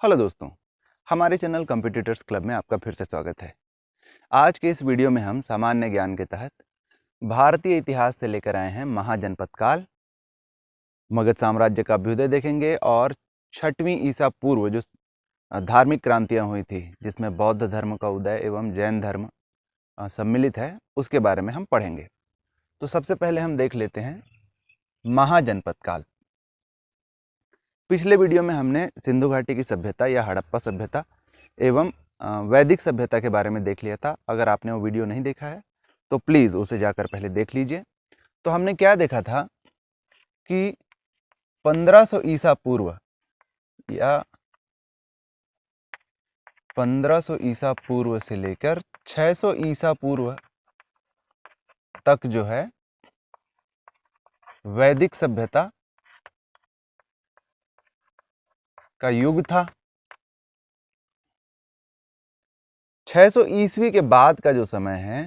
Hello दोस्तों, हमारे channel competitors club में आपका फिर से स्वागत है। आज के इस वीडियो में हम सामान्य ज्ञान के तहत भारतीय इतिहास से लेकर आए हैं महाजनपद काल, मगध साम्राज्य का अभ्युदय देखेंगे और 6वीं ईसा पूर्व जो धार्मिक क्रांतियां हुई थी जिसमें बौद्ध धर्म का उदय एवं जैन धर्म सम्मिलित है, उसके बारे में हम पढ़ेंगे। तो सबसे पहले हम देख लेते हैं महाजनपद काल। पिछले वीडियो में हमने सिंधु घाटी की सभ्यता या हड़प्पा सभ्यता एवं वैदिक सभ्यता के बारे में देख लिया था। अगर आपने वो वीडियो नहीं देखा है तो प्लीज़ उसे जाकर पहले देख लीजिए। तो हमने क्या देखा था कि 1500 ईसा पूर्व या 1500 ईसा पूर्व से लेकर 600 ईसा पूर्व तक जो है वैदिक सभ्यता का युग था। 600 ईस्वी के बाद का जो समय है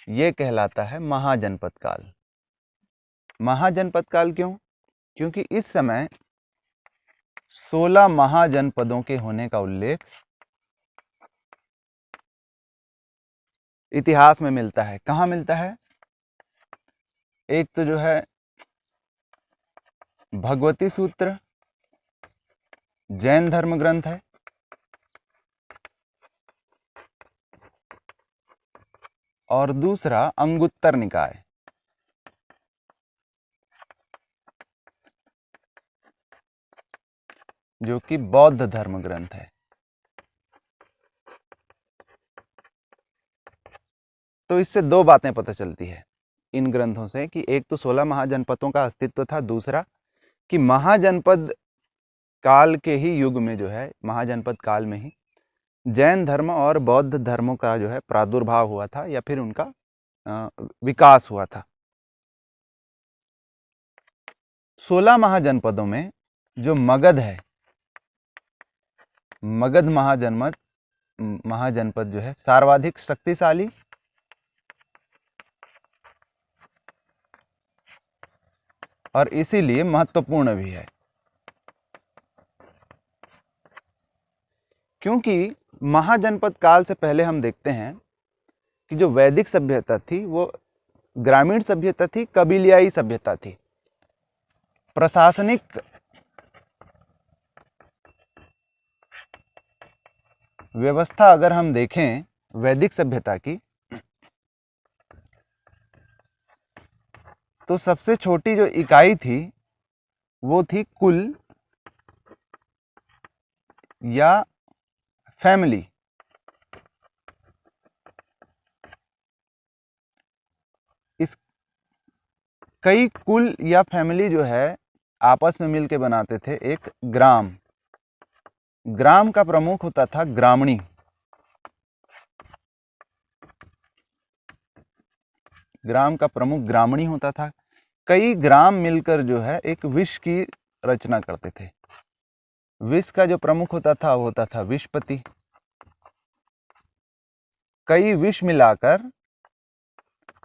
ये कहलाता है महाजनपद काल। महाजनपद काल क्यों? क्योंकि इस समय 16 महाजनपदों के होने का उल्लेख इतिहास में मिलता है। कहाँ मिलता है? एक तो जो है भगवती सूत्र जैन धर्म ग्रंथ है, और दूसरा अंगुत्तर निकाय जो कि बौद्ध धर्म ग्रंथ है। तो इससे दो बातें पता चलती है इन ग्रंथों से कि एक तो 16 महाजनपदों का अस्तित्व था, दूसरा कि महाजनपद काल के ही युग में जो है महाजनपद काल में ही जैन धर्म और बौद्ध धर्मों का जो है प्रादुर्भाव हुआ था या फिर उनका विकास हुआ था। 16 महाजनपदों में जो मगध है, मगध महाजनपद जो है सर्वाधिक शक्तिशाली और इसीलिए महत्वपूर्ण भी है, क्योंकि महाजनपद काल से पहले हम देखते हैं कि जो वैदिक सभ्यता थी वो ग्रामीण सभ्यता थी, कबीलियाई सभ्यता थी। प्रशासनिक व्यवस्था अगर हम देखें वैदिक सभ्यता की तो सबसे छोटी जो इकाई थी वो थी कुल या फैमिली। इस कई कुल या फैमिली जो है आपस में मिलकर बनाते थे एक ग्राम। ग्राम का प्रमुख होता था ग्रामणी। ग्राम का प्रमुख ग्रामणी होता था। कई ग्राम मिलकर जो है एक विष की रचना करते थे। विष का जो प्रमुख होता था वो होता था विषपति। कई विष मिलाकर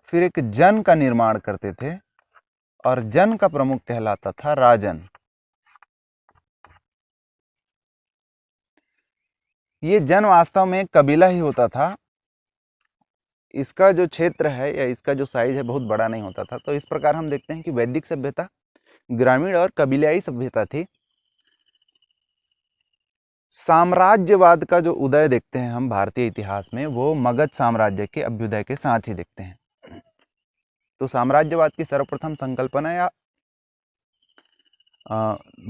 फिर एक जन का निर्माण करते थे और जन का प्रमुख कहलाता था राजन। ये जन वास्तव में एक कबीला ही होता था। इसका जो क्षेत्र है या इसका जो साइज है बहुत बड़ा नहीं होता था। तो इस प्रकार हम देखते हैं कि वैदिक सभ्यता ग्रामीण और कबीलाई सभ्यता थी। साम्राज्यवाद का जो उदय देखते हैं हम भारतीय इतिहास में वो मगध साम्राज्य के अभ्युदय के साथ ही देखते हैं। तो साम्राज्यवाद की सर्वप्रथम संकल्पना या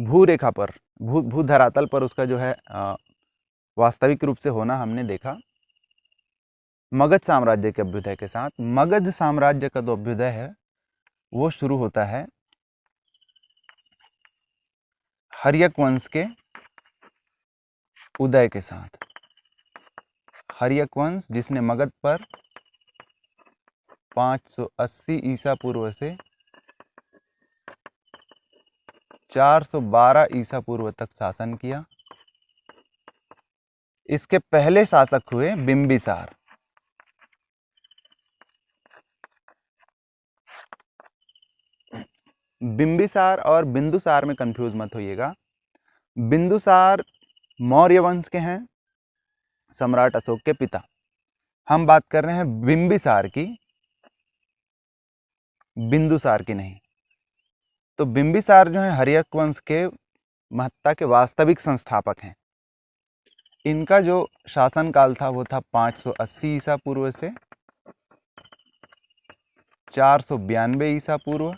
भूरेखा पर भू धरातल पर उसका जो है वास्तविक रूप से होना हमने देखा मगध साम्राज्य के अभ्युदय के साथ। मगध साम्राज्य का जो अभ्युदय है वो शुरू होता है हर्यक वंश के उदय के साथ। हर्यक वंश जिसने मगध पर 580 ईसा पूर्व से 412 ईसा पूर्व तक शासन किया। इसके पहले शासक हुए बिंबिसार। बिंबिसार और बिंदुसार में कंफ्यूज मत होइएगा। बिंदुसार मौर्य वंश के हैं, सम्राट अशोक के पिता। हम बात कर रहे हैं बिंबिसार की, बिंदुसार की नहीं। तो बिंबिसार जो है हर्यक वंश के महत्ता के वास्तविक संस्थापक हैं। इनका जो शासनकाल था वो था 580 ईसा पूर्व से 492 ईसा पूर्व।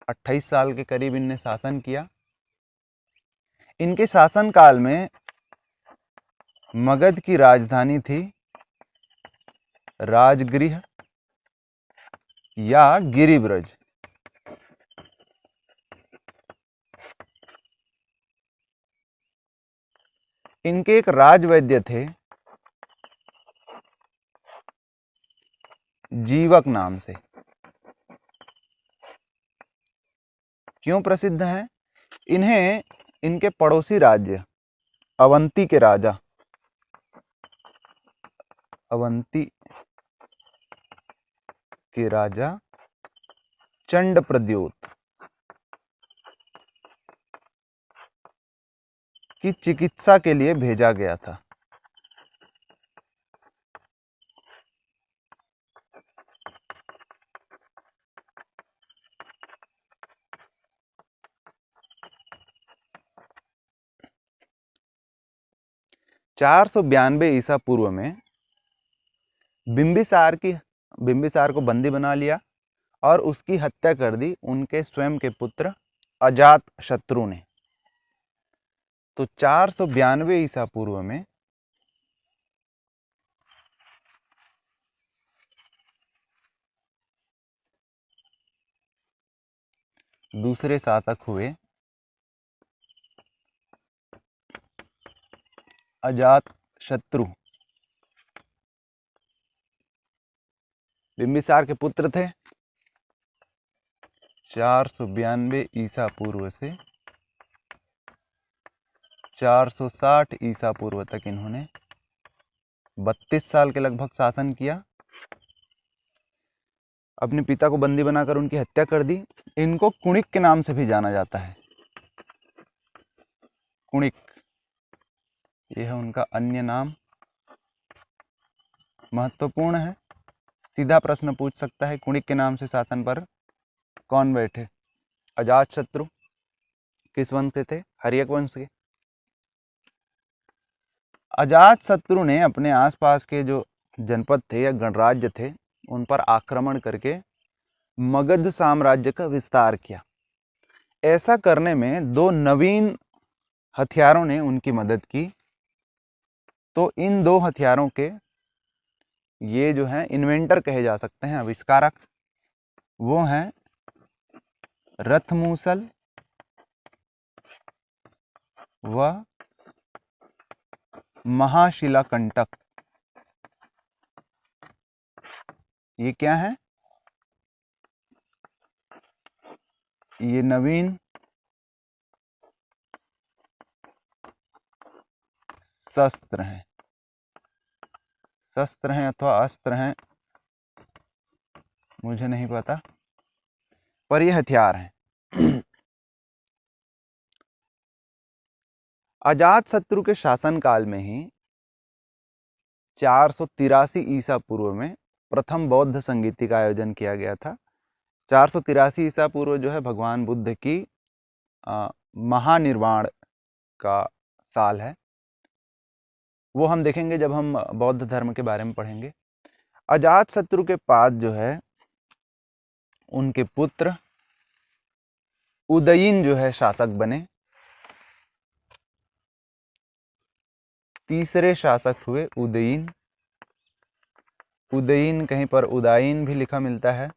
28 साल के करीब इनने शासन किया। इनके शासनकाल में मगध की राजधानी थी राजगृह या गिरिब्रज। इनके एक राजवैद्य थे जीवक नाम से। क्यों प्रसिद्ध हैं? इन्हें इनके पड़ोसी राज्य अवंती के राजा, अवंती के राजा चंडप्रद्योत की चिकित्सा के लिए भेजा गया था। चार सौ 92 ईसा पूर्व में बिंबिसार को बंदी बना लिया और उसकी हत्या कर दी उनके स्वयं के पुत्र अजात शत्रु ने। तो 492 ईसा पूर्व में दूसरे शासक हुए अजात शत्रु। बिंबिसार के पुत्र थे। 492 ईसा पूर्व से 460 ईसा पूर्व तक इन्होंने 32 साल के लगभग शासन किया। अपने पिता को बंदी बनाकर उनकी हत्या कर दी। इनको कुणिक के नाम से भी जाना जाता है। कुणिक, यह है उनका अन्य नाम। महत्वपूर्ण है, सीधा प्रश्न पूछ सकता है, कुणिक के नाम से शासन पर कौन बैठे? अजातशत्रु। किस वंश के थे? हर्यक वंश के। अजातशत्रु ने अपने आसपास के जो जनपद थे या गणराज्य थे उन पर आक्रमण करके मगध साम्राज्य का विस्तार किया। ऐसा करने में दो नवीन हथियारों ने उनकी मदद की। तो इन दो हथियारों के ये जो हैं इन्वेंटर कहे जा सकते हैं, आविष्कारक। वो हैं रथमूसल व महाशिलाकंटक। ये क्या है? ये नवीन शस्त्र हैं, शस्त्र हैं अथवा अस्त्र हैं, मुझे नहीं पता, पर ये हथियार हैं। अजातशत्रु के शासनकाल में ही 483 ईसा पूर्व में प्रथम बौद्ध संगीति का आयोजन किया गया था। 483 ईसा पूर्व जो है भगवान बुद्ध की महानिर्वाण का साल है। वो हम देखेंगे जब हम बौद्ध धर्म के बारे में पढ़ेंगे। अजातशत्रु के बाद जो है उनके पुत्र उदयीन जो है शासक बने। तीसरे शासक हुए उदयीन। उदयीन कहीं पर उदायीन भी लिखा मिलता है।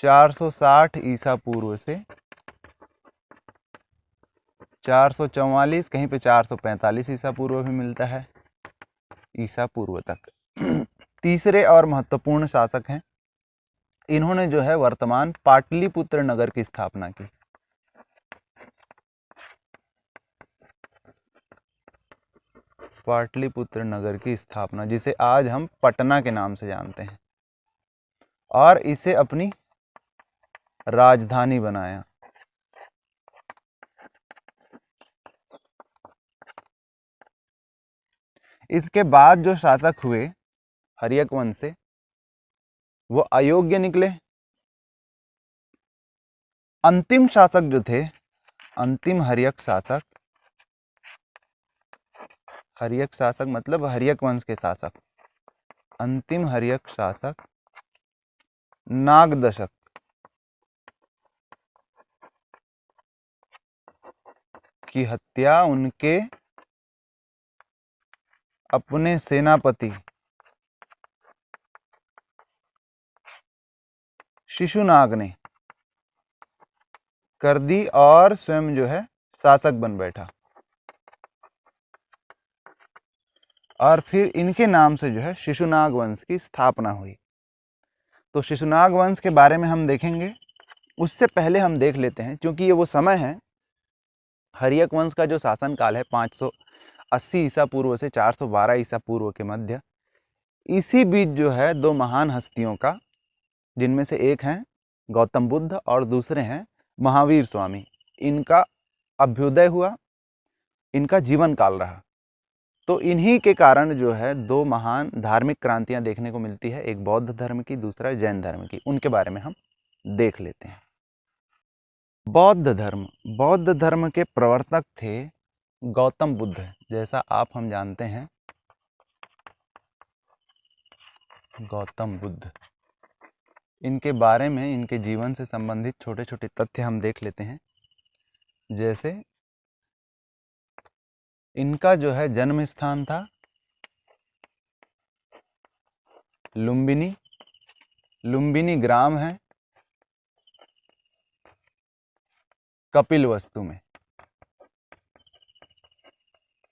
460 ईसा पूर्व से 444, कहीं पे 445 ईसा पूर्व भी मिलता है, ईसा पूर्व तक। तीसरे और महत्वपूर्ण शासक हैं। इन्होंने जो है वर्तमान पाटलिपुत्र नगर की स्थापना की। पाटलिपुत्र नगर की स्थापना, जिसे आज हम पटना के नाम से जानते हैं, और इसे अपनी राजधानी बनाया। इसके बाद जो शासक हुए हर्यक वंश से वो अयोग्य निकले। अंतिम शासक जो थे, अंतिम हर्यक शासक मतलब हर्यक वंश के शासक, अंतिम हर्यक शासक नागदशक की हत्या उनके अपने सेनापति शिशुनाग ने कर दी और स्वयं जो है शासक बन बैठा। और फिर इनके नाम से जो है शिशुनाग वंश की स्थापना हुई। तो शिशुनाग वंश के बारे में हम देखेंगे, उससे पहले हम देख लेते हैं, क्योंकि ये वो समय है, हर्यक वंश का जो शासन काल है 580 ईसा पूर्व से 412 ईसा पूर्व के मध्य, इसी बीच जो है दो महान हस्तियों का, जिनमें से एक हैं गौतम बुद्ध और दूसरे हैं महावीर स्वामी, इनका अभ्युदय हुआ, इनका जीवन काल रहा। तो इन्हीं के कारण जो है दो महान धार्मिक क्रांतियां देखने को मिलती है, एक बौद्ध धर्म की, दूसरा जैन धर्म की। उनके बारे में हम देख लेते हैं। बौद्ध धर्म के प्रवर्तक थे गौतम बुद्ध, जैसा हम जानते हैं। गौतम बुद्ध, इनके बारे में, इनके जीवन से संबंधित छोटे छोटे तथ्य हम देख लेते हैं। जैसे इनका जो है जन्म स्थान था लुम्बिनी, लुम्बिनी ग्राम है कपिलवस्तु में।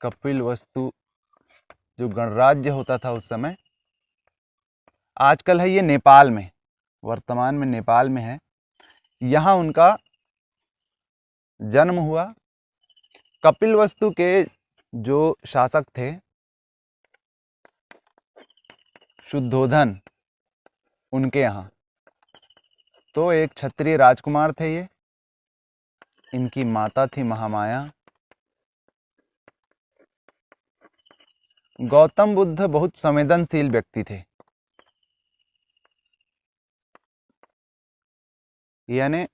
कपिलवस्तु जो गणराज्य होता था उस समय, आजकल है ये नेपाल में, वर्तमान में नेपाल में है। यहाँ उनका जन्म हुआ। कपिलवस्तु के जो शासक थे शुद्धोधन, उनके यहाँ तो एक क्षत्रिय राजकुमार थे ये। इनकी माता थी महामाया। गौतम बुद्ध बहुत संवेदनशील व्यक्ति थे, यानी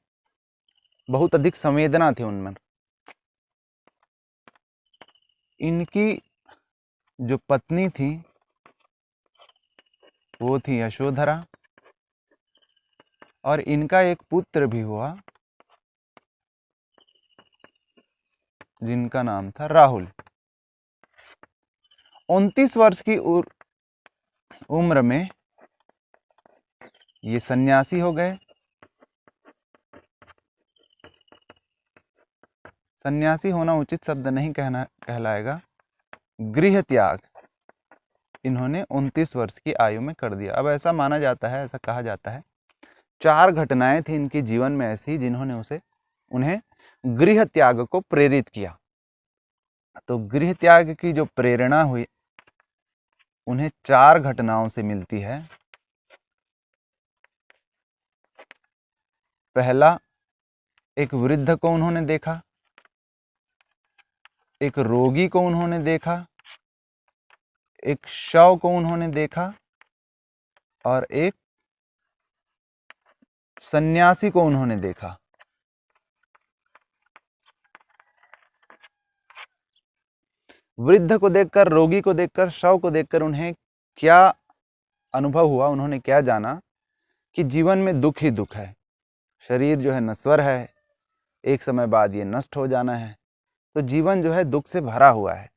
बहुत अधिक संवेदना थी उनमें। इनकी जो पत्नी थी वो थी यशोधरा, और इनका एक पुत्र भी हुआ जिनका नाम था राहुल। 29 वर्ष की उम्र में ये सन्यासी हो गए। सन्यासी होना उचित शब्द नहीं कहलाएगा, गृह त्याग इन्होंने 29 वर्ष की आयु में कर दिया। अब ऐसा माना जाता है, ऐसा कहा जाता है, 4 घटनाएं थी इनके जीवन में ऐसी जिन्होंने उन्हें गृह त्याग को प्रेरित किया। तो गृह त्याग की जो प्रेरणा हुई उन्हें 4 घटनाओं से मिलती है। पहला, एक वृद्ध को उन्होंने देखा, एक रोगी को उन्होंने देखा, एक शव को उन्होंने देखा, और एक सन्यासी को उन्होंने देखा। वृद्ध को देखकर, रोगी को देखकर, शव को देखकर उन्हें क्या अनुभव हुआ, उन्होंने क्या जाना कि जीवन में दुख ही दुख है। शरीर जो है नश्वर है, एक समय बाद ये नष्ट हो जाना है। तो जीवन जो है दुख से भरा हुआ है।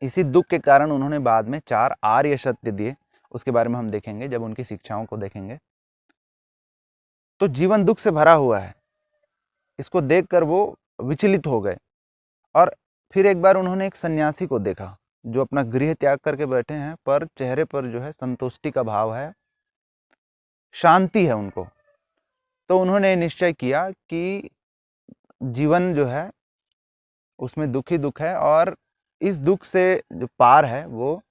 इसी दुख के कारण उन्होंने बाद में 4 आर्य सत्य दिए, उसके बारे में हम देखेंगे जब उनकी शिक्षाओं को देखेंगे। तो जीवन दुख से भरा हुआ है, इसको देखकर वो विचलित हो गए। और फिर एक बार उन्होंने एक सन्यासी को देखा जो अपना गृह त्याग करके बैठे हैं, पर चेहरे पर जो है संतुष्टि का भाव है, शांति है उनको। तो उन्होंने निश्चय किया कि जीवन जो है उसमें दुख ही दुख है, और इस दुख से जो पार है वो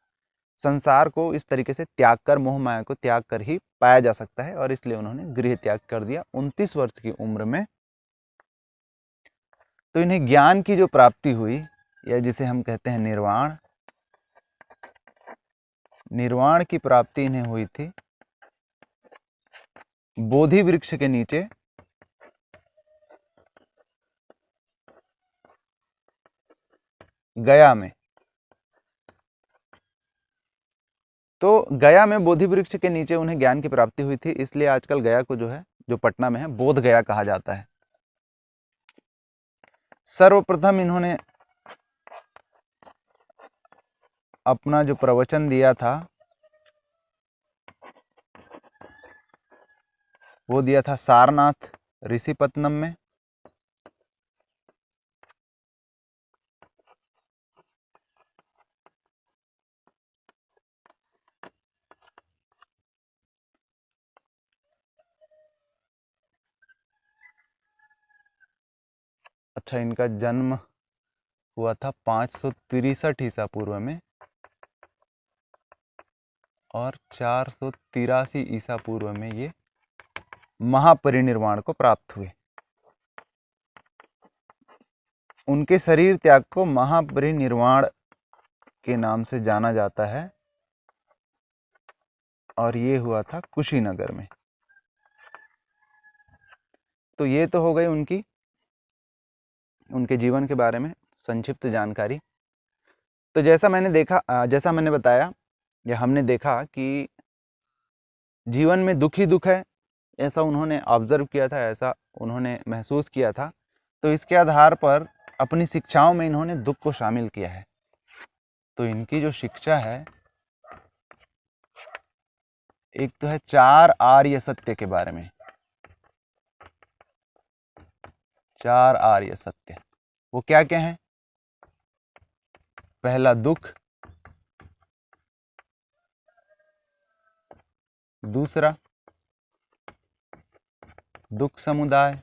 संसार को इस तरीके से त्याग कर, मोह माया को त्याग कर ही पाया जा सकता है। और इसलिए उन्होंने गृह त्याग कर दिया 29 वर्ष की उम्र में। तो इन्हें ज्ञान की जो प्राप्ति हुई, या जिसे हम कहते हैं निर्वाण, निर्वाण की प्राप्ति इन्हें हुई थी बोधि वृक्ष के नीचे गया में। तो गया में बोधि वृक्ष के नीचे उन्हें ज्ञान की प्राप्ति हुई थी, इसलिए आजकल गया को जो है, जो पटना में है, बोध गया कहा जाता है। सर्वप्रथम इन्होंने अपना जो प्रवचन दिया था वो दिया था सारनाथ ऋषिपत्तनम में। अच्छा, इनका जन्म हुआ था 563 ईसा पूर्व में और 483 ईसा पूर्व में ये महापरिनिर्वाण को प्राप्त हुए। उनके शरीर त्याग को महापरिनिर्वाण के नाम से जाना जाता है और ये हुआ था कुशीनगर में। तो ये तो हो गई उनके जीवन के बारे में संक्षिप्त जानकारी। तो जैसा मैंने बताया या हमने देखा कि जीवन में दुख ही दुख है, ऐसा उन्होंने ऑब्जर्व किया था, ऐसा उन्होंने महसूस किया था। तो इसके आधार पर अपनी शिक्षाओं में इन्होंने दुख को शामिल किया है। तो इनकी जो शिक्षा है, एक तो है 4 आर्य सत्य के बारे में। 4 आर्य सत्य वो क्या क्या हैं? पहला दुख, दूसरा दुख समुदाय,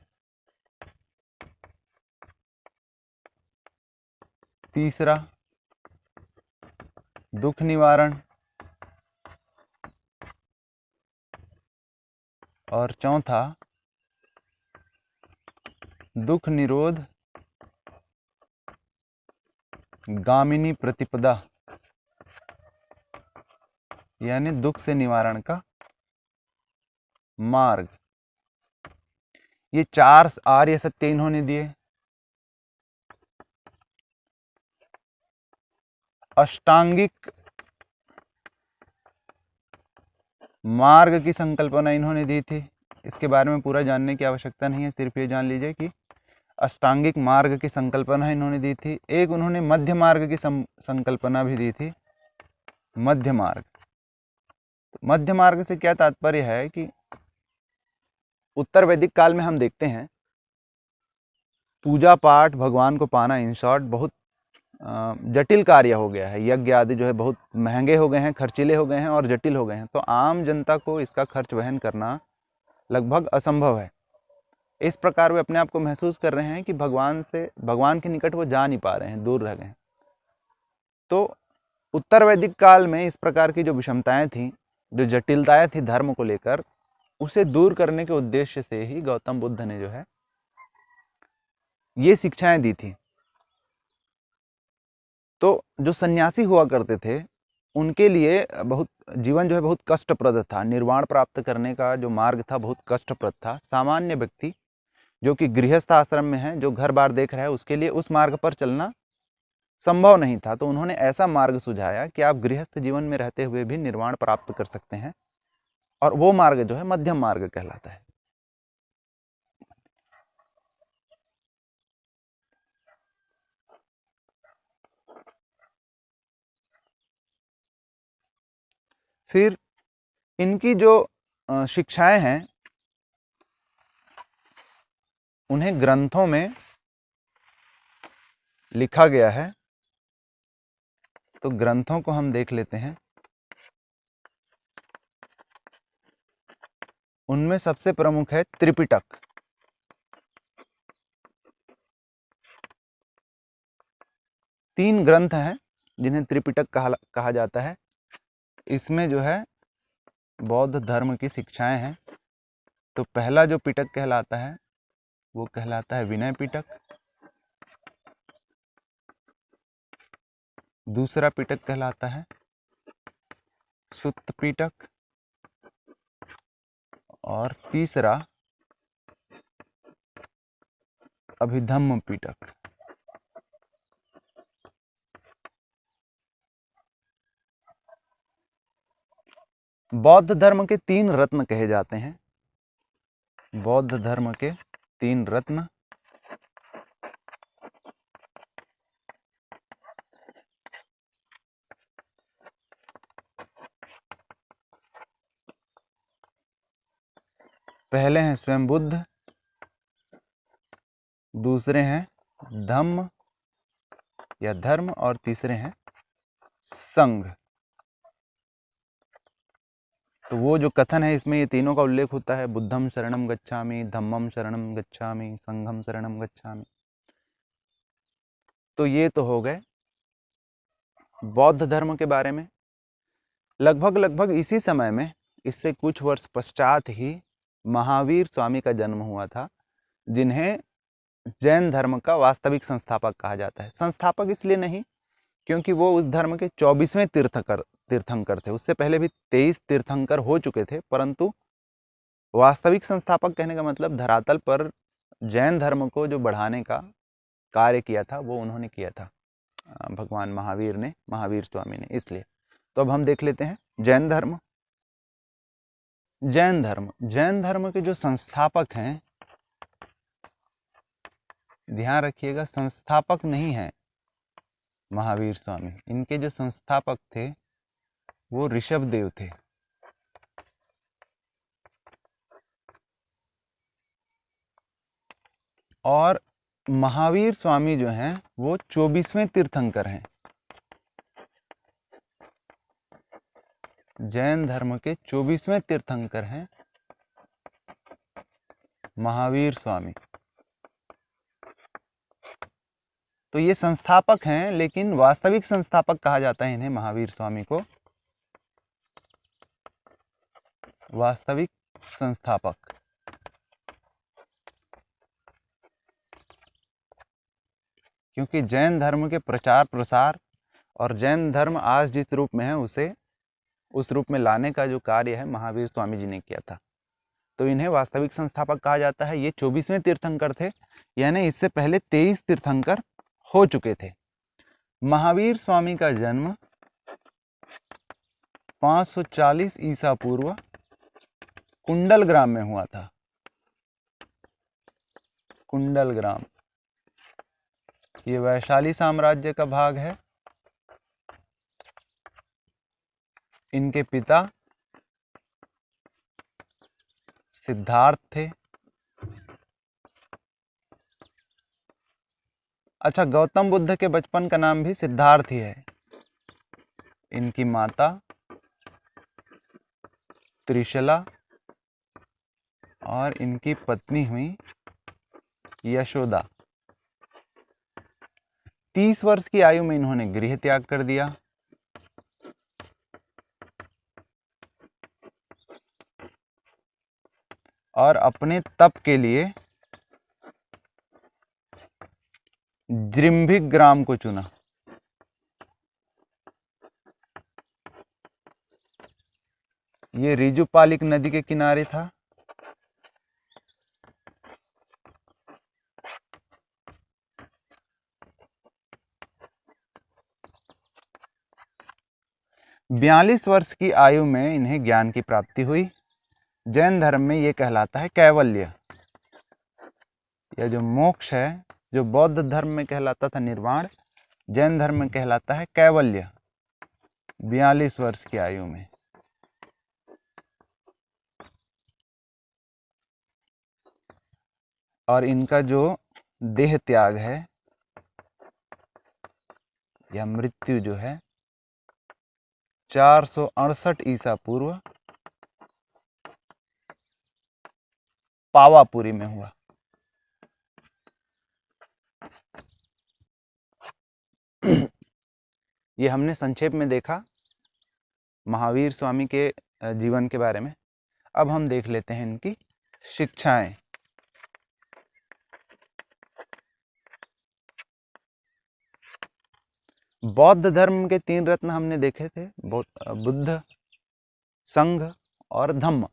तीसरा दुख निवारण और चौथा दुख निरोध गामिनी प्रतिपदा, यानी दुख से निवारण का मार्ग। ये 4 आर्य सत्य इन्होंने दिए। अष्टांगिक मार्ग की संकल्पना इन्होंने दी थी। इसके बारे में पूरा जानने की आवश्यकता नहीं है, सिर्फ ये जान लीजिए कि अष्टांगिक मार्ग की संकल्पना इन्होंने दी थी। एक उन्होंने मध्य मार्ग की संकल्पना भी दी थी। मध्य मार्ग, मध्य मार्ग से क्या तात्पर्य है कि उत्तर वैदिक काल में हम देखते हैं पूजा पाठ, भगवान को पाना, इन शॉर्ट बहुत जटिल कार्य हो गया है। यज्ञ आदि जो है बहुत महंगे हो गए हैं, खर्चीले हो गए हैं और जटिल हो गए हैं। तो आम जनता को इसका खर्च वहन करना लगभग असंभव है। इस प्रकार वे अपने आप को महसूस कर रहे हैं कि भगवान के निकट वो जा नहीं पा रहे हैं, दूर रह गए हैं। तो उत्तर वैदिक काल में इस प्रकार की जो विषमताएं थी, जो जटिलताएं थी धर्म को लेकर, उसे दूर करने के उद्देश्य से ही गौतम बुद्ध ने जो है ये शिक्षाएं दी थी। तो जो सन्यासी हुआ करते थे उनके लिए जीवन जो है बहुत कष्टप्रद था। निर्वाण प्राप्त करने का जो मार्ग था बहुत कष्टप्रद था। सामान्य व्यक्ति जो कि गृहस्थ आश्रम में है, जो घर बार देख रहा है, उसके लिए उस मार्ग पर चलना संभव नहीं था। तो उन्होंने ऐसा मार्ग सुझाया कि आप गृहस्थ जीवन में रहते हुए भी निर्वाण प्राप्त कर सकते हैं, और वो मार्ग जो है मध्यम मार्ग कहलाता है। फिर इनकी जो शिक्षाएं हैं उन्हें ग्रंथों में लिखा गया है। तो ग्रंथों को हम देख लेते हैं। उनमें सबसे प्रमुख है त्रिपिटक। तीन ग्रंथ हैं जिन्हें त्रिपिटक कहा जाता है। इसमें जो है बौद्ध धर्म की शिक्षाएं हैं। तो पहला जो पिटक कहलाता है वो कहलाता है विनय पिटक। दूसरा पिटक कहलाता है सुत्त पिटक और तीसरा अभिधम्म पिटक। बौद्ध धर्म के 3 रत्न कहे जाते हैं। बौद्ध धर्म के 3 रत्न। पहले हैं स्वयं बुद्ध, दूसरे हैं धम्म या धर्म और तीसरे हैं संघ। तो वो जो कथन है इसमें ये तीनों का उल्लेख होता है, बुद्धम शरणम गच्छामि, धम्मम शरणम गच्छामि, संघम शरणम गच्छामि। तो ये तो हो गए बौद्ध धर्म के बारे में। लगभग इसी समय में, इससे कुछ वर्ष पश्चात ही महावीर स्वामी का जन्म हुआ था, जिन्हें जैन धर्म का वास्तविक संस्थापक कहा जाता है। संस्थापक इसलिए नहीं क्योंकि वो उस धर्म के 24वें तीर्थंकर थे। उससे पहले भी 23 तीर्थंकर हो चुके थे, परंतु वास्तविक संस्थापक कहने का मतलब धरातल पर जैन धर्म को जो बढ़ाने का कार्य किया था वो उन्होंने किया था, भगवान महावीर ने, महावीर स्वामी ने। इसलिए तो अब हम देख लेते हैं जैन धर्म। जैन धर्म के जो संस्थापक हैं, ध्यान रखिएगा, संस्थापक नहीं है महावीर स्वामी। इनके जो संस्थापक थे वो ऋषभदेव थे। और महावीर स्वामी जो हैं वो 24वें तीर्थंकर हैं। जैन धर्म के 24वें तीर्थंकर हैं महावीर स्वामी। तो ये संस्थापक हैं, लेकिन वास्तविक संस्थापक कहा जाता है इन्हें, महावीर स्वामी को वास्तविक संस्थापक। क्योंकि जैन धर्म के प्रचार प्रसार और जैन धर्म आज जिस रूप में है उसे उस रूप में लाने का जो कार्य है महावीर स्वामी जी ने किया था, तो इन्हें वास्तविक संस्थापक कहा जाता है। ये 24वें तीर्थंकर थे, यानी इससे पहले 23 तीर्थंकर हो चुके थे। महावीर स्वामी का जन्म 540 ईसा पूर्व कुंडल ग्राम में हुआ था। कुंडल ग्राम ये वैशाली साम्राज्य का भाग है। इनके पिता सिद्धार्थ थे। अच्छा, गौतम बुद्ध के बचपन का नाम भी सिद्धार्थ ही है। इनकी माता त्रिशला और इनकी पत्नी हुई यशोदा। 30 वर्ष की आयु में इन्होंने गृह त्याग कर दिया। और अपने तप के लिए जृंभिक ग्राम को चुना। ये रिजुपालिक नदी के किनारे था। बयालीस वर्ष की आयु में इन्हें ज्ञान की प्राप्ति हुई। जैन धर्म में ये कहलाता है कैवल्य। यह जो मोक्ष है, जो बौद्ध धर्म में कहलाता था निर्वाण, जैन धर्म में कहलाता है कैवल्य। 42 वर्ष की आयु में। और इनका जो देह त्याग है या मृत्यु जो है 468 ईसा पूर्व पावापुरी में हुआ। ये हमने संक्षेप में देखा महावीर स्वामी के जीवन के बारे में। अब हम देख लेते हैं इनकी शिक्षाएं। बौद्ध धर्म के 3 रत्न हमने देखे थे, बुद्ध, संघ और धम्म।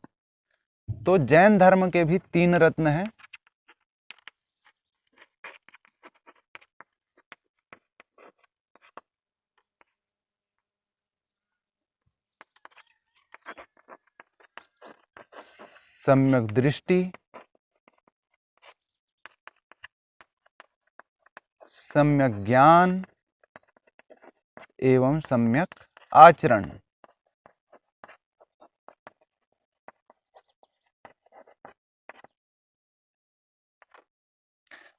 तो जैन धर्म के भी 3 रत्न हैं। सम्यक दृष्टि, सम्यक ज्ञान एवं सम्यक आचरण।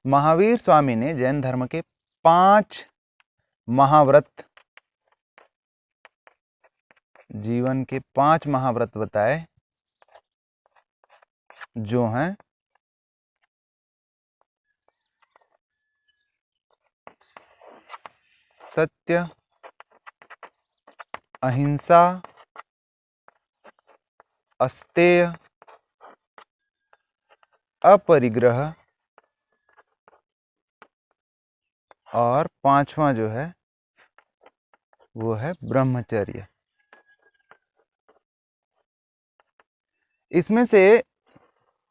महावीर स्वामी ने जैन धर्म के 5 महाव्रत, जीवन के 5 महाव्रत बताए, जो हैं सत्य, अहिंसा, अस्तेय, अपरिग्रह और 5वां जो है वो है ब्रह्मचर्य। इसमें से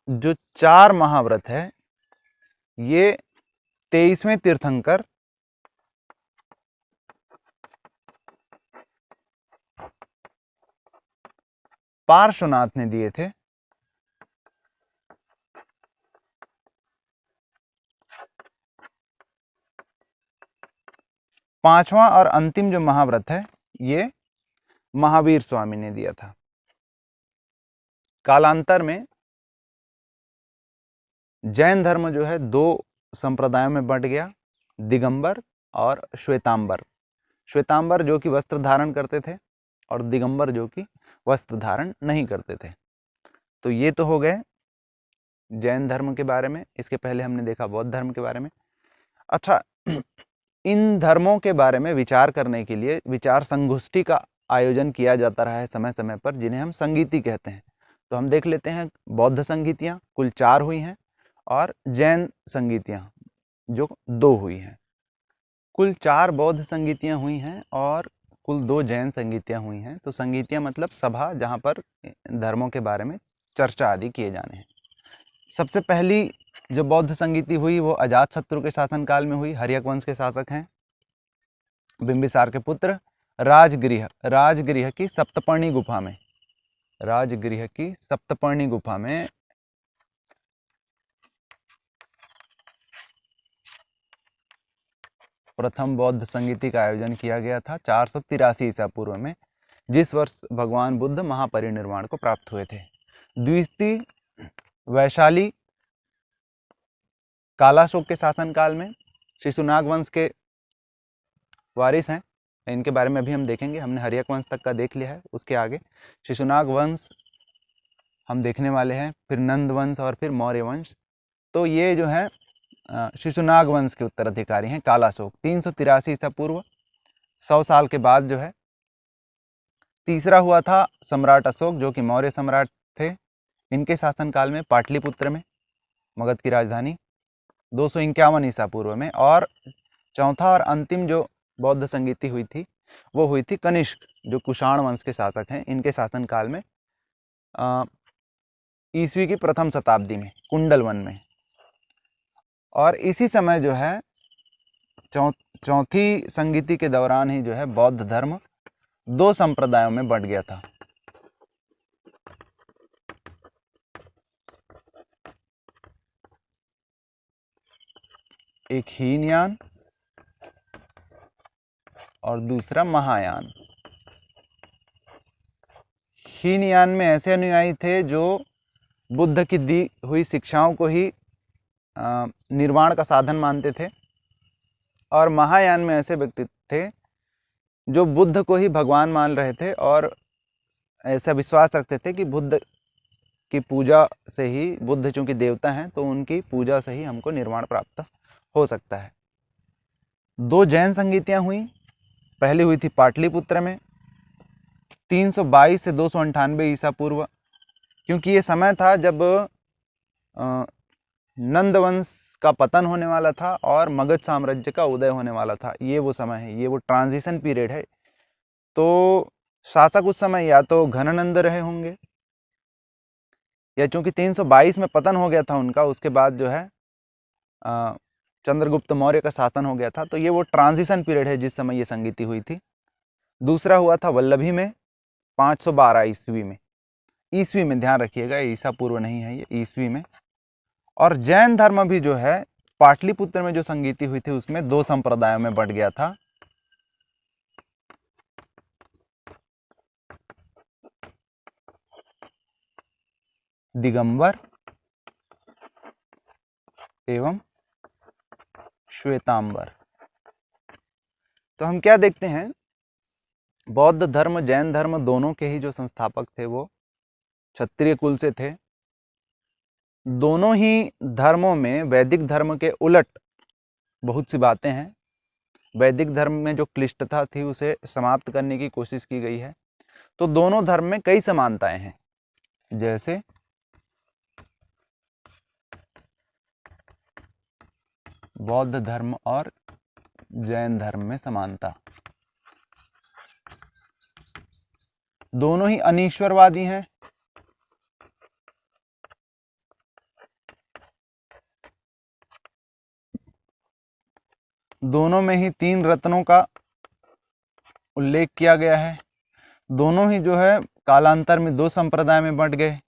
जो 4 महाव्रत है ये 23वें तीर्थंकर पार्श्वनाथ ने दिए थे। पांचवा और अंतिम जो महाव्रत है ये महावीर स्वामी ने दिया था। कालांतर में जैन धर्म जो है 2 संप्रदायों में बंट गया, दिगंबर और श्वेतांबर। श्वेतांबर जो कि वस्त्र धारण करते थे और दिगंबर जो कि वस्त्र धारण नहीं करते थे। तो ये तो हो गए जैन धर्म के बारे में। इसके पहले हमने देखा बौद्ध धर्म के बारे में। अच्छा, इन धर्मों के बारे में विचार करने के लिए विचार संगोष्ठी का आयोजन किया जाता रहा है समय समय पर, जिन्हें हम संगीति कहते हैं। तो हम देख लेते हैं बौद्ध संगीतियाँ कुल 4 हुई हैं और जैन संगीतियाँ जो 2 हुई हैं। कुल 4 बौद्ध संगीतियाँ हुई हैं और कुल 2 जैन संगीतियाँ हुई हैं। तो संगीतियाँ मतलब सभा जहाँ पर धर्मों के बारे में चर्चा आदि किए जाने हैं। सबसे पहली जो बौद्ध संगीति हुई वो अजातशत्रु के शासनकाल में हुई। हर्यक वंश के शासक हैं बिंबिसार के पुत्र। राजगृह की सप्तपर्णी गुफा में, राजगृह की सप्तपर्णी गुफा में प्रथम बौद्ध संगीति का आयोजन किया गया था 483 ईसा पूर्व में, जिस वर्ष भगवान बुद्ध महापरिनिर्वाण को प्राप्त हुए थे। द्वितीय वैशाली कालाशोक के शासनकाल में शिशुनाग वंश के वारिस हैं। इनके बारे में अभी हम देखेंगे। हमने हर्यक वंश तक का देख लिया है, उसके आगे शिशुनाग वंश हम देखने वाले हैं, फिर नंद वंश और फिर मौर्य वंश। तो ये जो है शिशुनाग वंश के उत्तराधिकारी हैं कालाशोक। 383 ईसा पूर्व, 100 साल के बाद जो है। तीसरा हुआ था सम्राट अशोक जो कि मौर्य सम्राट थे। इनके शासनकाल में पाटलिपुत्र में, मगध की राजधानी, 251 ईसा पूर्व में। और चौथा और अंतिम जो बौद्ध संगीति हुई थी वो हुई थी कनिष्क जो कुषाण वंश के शासक हैं। इनके शासनकाल में ईस्वी की प्रथम शताब्दी में कुंडलवन में। और इसी समय जो है चौथी संगीति के दौरान ही जो है बौद्ध धर्म 2 संप्रदायों में बंट गया था। एक हीनयान और दूसरा महायान। हीनयान में ऐसे अनुयायी थे जो बुद्ध की दी हुई शिक्षाओं को ही निर्वाण का साधन मानते थे, और महायान में ऐसे व्यक्ति थे जो बुद्ध को ही भगवान मान रहे थे और ऐसा विश्वास रखते थे कि बुद्ध की पूजा से ही, बुद्ध चूंकि देवता हैं तो उनकी पूजा से ही हमको निर्वाण प्राप्त हो सकता है। 2 जैन संगीतियाँ हुई। पहली हुई थी पाटलिपुत्र में 322 से 298 ईसा पूर्व, क्योंकि ये समय था जब नंद वंश का पतन होने वाला था और मगध साम्राज्य का उदय होने वाला था। ये वो समय है, ये वो ट्रांजिशन पीरियड है। तो शासक उस समय या तो घनानंद रहे होंगे, या चूंकि 322 में पतन हो गया था उनका, उसके बाद जो है चंद्रगुप्त मौर्य का शासन हो गया था, तो ये वो ट्रांजिशन पीरियड है जिस समय ये संगीति हुई थी। दूसरा हुआ था वल्लभी में 512 ईस्वी में, ईस्वी में ध्यान रखिएगा, ईसा पूर्व नहीं है ये, ईस्वी में। और जैन धर्म भी जो है पाटलिपुत्र में जो संगीति हुई थी उसमें 2 संप्रदायों में बंट गया था। दिगंबर एवं श्वेतांबर। तो हम क्या देखते हैं, बौद्ध धर्म जैन धर्म दोनों के ही जो संस्थापक थे वो क्षत्रिय कुल से थे। दोनों ही धर्मों में वैदिक धर्म के उलट बहुत सी बातें हैं। वैदिक धर्म में जो क्लिष्टता थी उसे समाप्त करने की कोशिश की गई है। तो दोनों धर्म में कई समानताएं हैं, जैसे बौद्ध धर्म और जैन धर्म में समानता। दोनों ही अनीश्वरवादी हैं। दोनों में ही 3 रत्नों का उल्लेख किया गया है। दोनों ही जो है कालांतर में 2 संप्रदाय में बंट गए।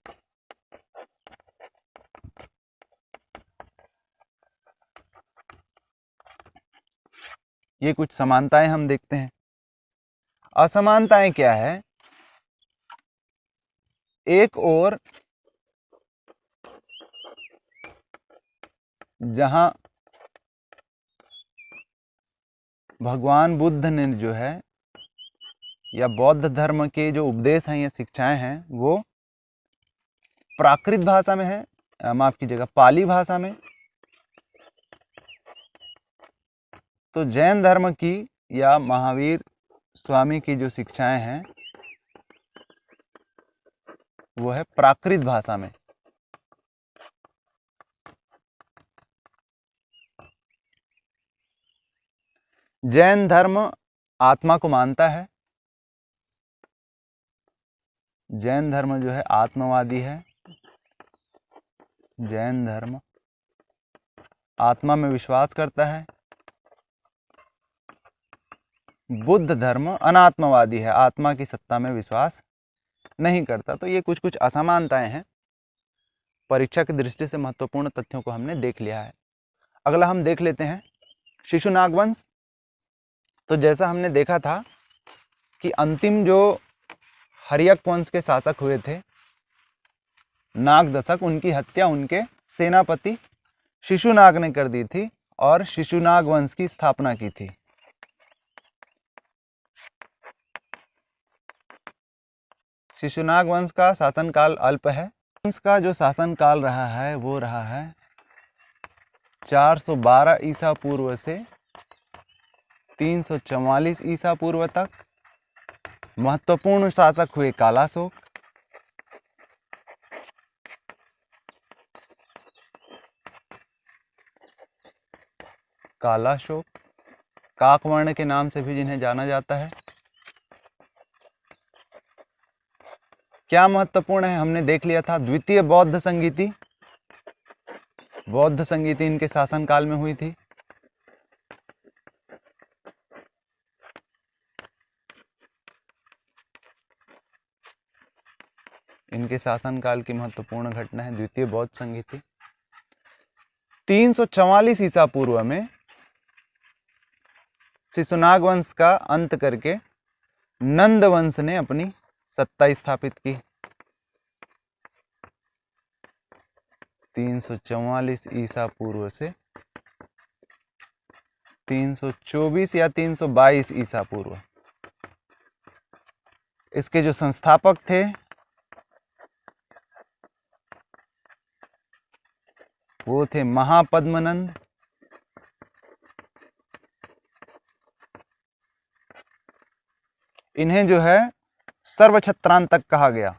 ये कुछ समानताएं हम देखते हैं। असमानताएं क्या है, एक और जहां भगवान बुद्ध ने जो है या बौद्ध धर्म के जो उपदेश हैं या शिक्षाएं हैं वो प्राकृत भाषा में है, माफ कीजिएगा पाली भाषा में। तो जैन धर्म की या महावीर स्वामी की जो शिक्षाएं हैं वो है प्राकृत भाषा में। जैन धर्म आत्मा को मानता है। जैन धर्म जो है आत्मवादी है। जैन धर्म आत्मा में विश्वास करता है। बुद्ध धर्म अनात्मवादी है, आत्मा की सत्ता में विश्वास नहीं करता। तो ये कुछ कुछ असमानताएं हैं। परीक्षा की दृष्टि से महत्वपूर्ण तथ्यों को हमने देख लिया है। अगला हम देख लेते हैं शिशुनाग वंश। तो जैसा हमने देखा था कि अंतिम जो हर्यक वंश के शासक हुए थे नाग दशक, उनकी हत्या उनके सेनापति शिशुनाग ने कर दी थी और शिशुनाग वंश की स्थापना की थी। शिशुनाग वंश का शासनकाल अल्प है। वंश का जो शासनकाल रहा है वो रहा है 412 ईसा पूर्व से 344 ईसा पूर्व तक। महत्वपूर्ण शासक हुए कालाशोक। कालाशोक काकवर्ण के नाम से भी जिन्हें जाना जाता है। क्या महत्वपूर्ण है हमने देख लिया था। द्वितीय बौद्ध संगीति, बौद्ध संगीति इनके शासनकाल में हुई थी। इनके शासनकाल की महत्वपूर्ण घटना है द्वितीय बौद्ध संगीति। 344 ईसा पूर्व में शिशुनाग वंश का अंत करके नंद वंश ने अपनी सत्ता स्थापित की। 344 ईसा पूर्व से 324 या 322 ईसा पूर्व। इसके जो संस्थापक थे वो थे महापद्मनंद, इन्हें जो है सर्वछत्रांतक कहा गया।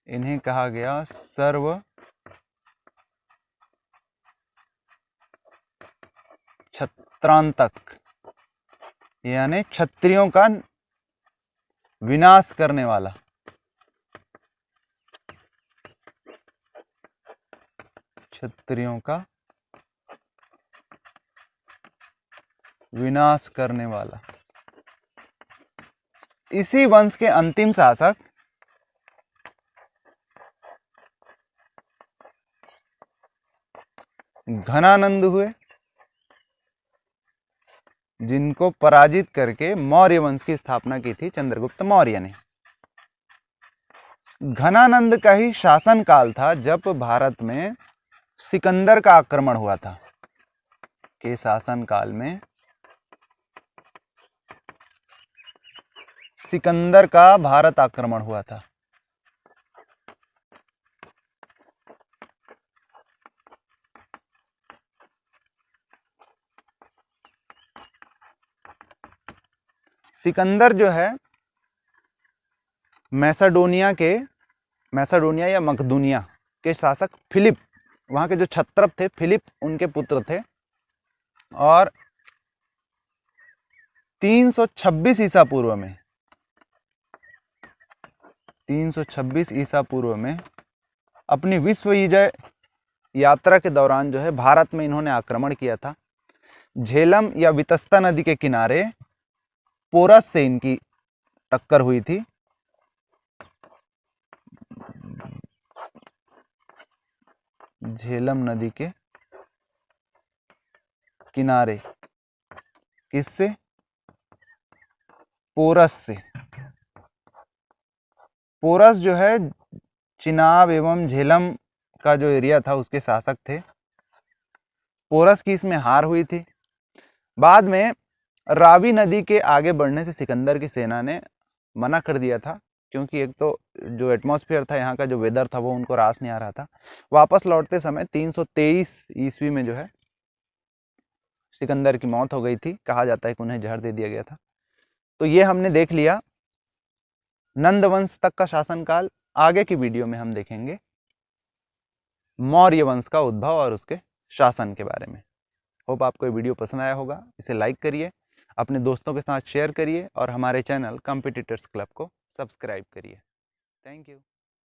इन्हें कहा गया सर्व छत्रांतक, यानी क्षत्रियों का विनाश करने वाला। क्षत्रियों का विनाश करने वाला। इसी वंश के अंतिम शासक घनानंद हुए, जिनको पराजित करके मौर्य वंश की स्थापना की थी चंद्रगुप्त मौर्य ने। घनानंद का ही शासन काल था जब भारत में सिकंदर का आक्रमण हुआ था। के शासन काल में सिकंदर का भारत आक्रमण हुआ था। सिकंदर जो है मैसेडोनिया या मकदूनिया के शासक फिलिप, वहाँ के जो क्षत्रप थे फिलिप, उनके पुत्र थे। और 326 ईसा पूर्व में 326 ईसा पूर्व में अपनी विश्व विजय यात्रा के दौरान जो है भारत में इन्होंने आक्रमण किया था। झेलम या वितस्ता नदी के किनारे पोरस से इनकी टक्कर हुई थी। झेलम नदी के किनारे किससे? पोरस से। पोरस जो है चिनाब एवं झेलम का जो एरिया था उसके शासक थे। पोरस की इसमें हार हुई थी। बाद में रावी नदी के आगे बढ़ने से सिकंदर की सेना ने मना कर दिया था, क्योंकि एक तो जो एटमॉस्फेयर था, यहाँ का जो वेदर था, वो उनको रास नहीं आ रहा था। वापस लौटते समय 323 ईस्वी में जो है सिकंदर की मौत हो गई थी। कहा जाता है कि उन्हें जहर दे दिया गया था। तो ये हमने देख लिया नंद वंश तक का शासनकाल। आगे की वीडियो में हम देखेंगे मौर्य वंश का उद्भव और उसके शासन के बारे में। होप आपको ये वीडियो पसंद आया होगा। इसे लाइक करिए, अपने दोस्तों के साथ शेयर करिए और हमारे चैनल कॉम्पिटिटर्स क्लब को सब्सक्राइब करिए। Thank you.